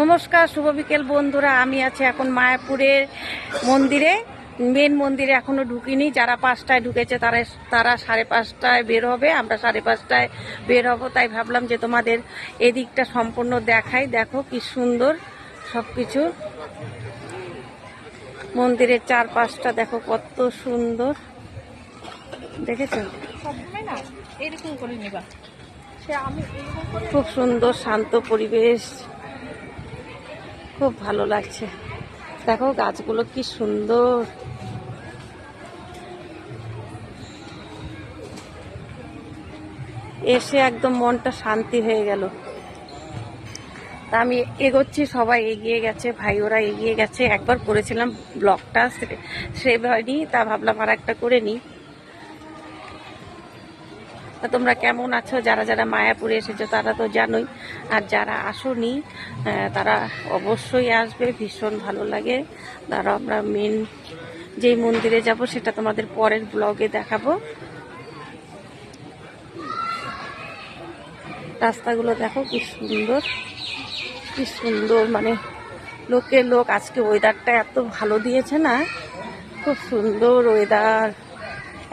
নমস্কার, শুভ বিকেল বন্ধুরা। আমি আছি এখন মায়াপুরের মন্দিরে, মেন মন্দিরে এখনো ঢুকিনি। যারা 5টায় ঢুকেছে তারা 5:30টায় বের হবে, আমরা 5:30টায় বের হব। তাই ভাবলাম যে তোমাদের এদিকটা সম্পূর্ণ দেখাই। দেখো কি সুন্দর সব কিছু, মন্দিরের চারপাশটা দেখো কত সুন্দর, দেখেছো? খুব সুন্দর শান্ত পরিবেশ, খুব ভালো লাগছে। দেখো গাছগুলো কি সুন্দর, এসে একদম মনটা শান্তি হয়ে গেল। তা আমি এগোচ্ছি, সবাই এগিয়ে গেছে, ভাই ওরা এগিয়ে গেছে। একবার করেছিলাম ব্লগটা, সেবারই তা ভাবলাম আর একটা করে নিই। তা তোমরা কেমন আছো? যারা যারা মায়াপুরে এসেছো তারা তো জানোই, আর যারা আসোনি তারা অবশ্যই আসবে, ভীষণ ভালো লাগে। তারা আমরা মেন যেই মন্দিরে যাব সেটা তোমাদের পরের ব্লগে দেখাবো। রাস্তাগুলো দেখো কি সুন্দর, কি সুন্দর, মানে লোকের লোক। আজকে ওয়েদারটা এত ভালো দিয়েছে না, খুব সুন্দর ওয়েদার।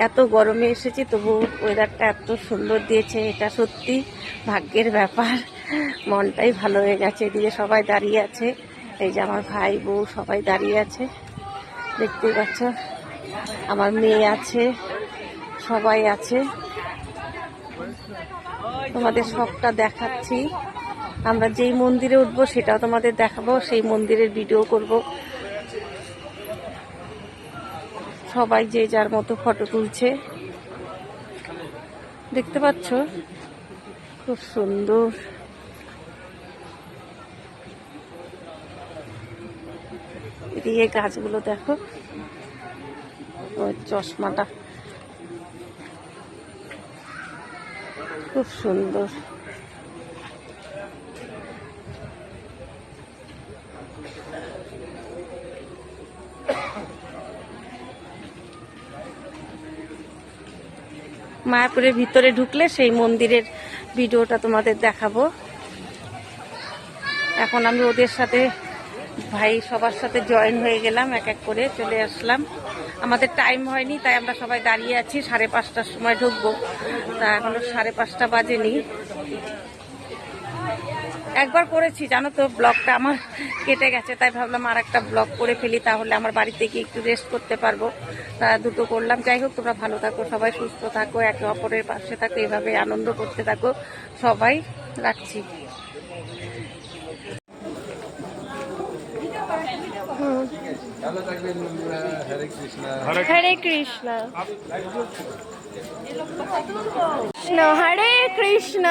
এত গরমে এসেছি তবু ওয়েদারটা এত সুন্দর দিয়েছে, এটা সত্যি ভাগ্যের ব্যাপার। মনটাই ভালো হয়ে গেছে। এদিকে সবাই দাঁড়িয়ে আছে, এই যে আমার ভাই বউ সবাই দাঁড়িয়ে আছে, দেখতেই পাচ্ছ। আমার মেয়ে আছে, সবাই আছে। তোমাদের সবটা দেখাচ্ছি। আমরা যেই মন্দিরে উঠবো সেটাও তোমাদের দেখাবো, সেই মন্দিরের ভিডিও করব। সবাই যে যার মতো ফটো তুলছে, দেখতে পাচ্ছ? খুব সুন্দর। এদিকে গাছগুলো দেখো, ওই চশমাটা খুব সুন্দর। মায়াপুরের ভিতরে ঢুকলে সেই মন্দিরের ভিডিওটা তোমাদের দেখাবো। এখন আমি ওদের সাথে, ভাই সবার সাথে জয়েন হয়ে গেলাম, এক এক করে চলে আসলাম। আমাদের টাইম হয়নি তাই আমরা সবাই দাঁড়িয়ে আছি। 5:30টার সময় ঢুকবো, তা এখনো 5:30 বাজেনি। একবার করেছি জানো তো, ব্লগটা আমার কেটে গেছে, তাই ভাবলাম আর একটা ব্লগ করে ফেলি, তাহলে আমার বাড়িতে গিয়ে একটু রেস্ট করতে পারবো। তা দুটো করলাম। যাই হোক, তোমরা ভালো থাকো, সবাই সুস্থ থাকো, একে অপরের পাশে থাকো, এভাবে আনন্দ করতে থাকো সবাই। রাখছি। হরে কৃষ্ণ, হরে কৃষ্ণ।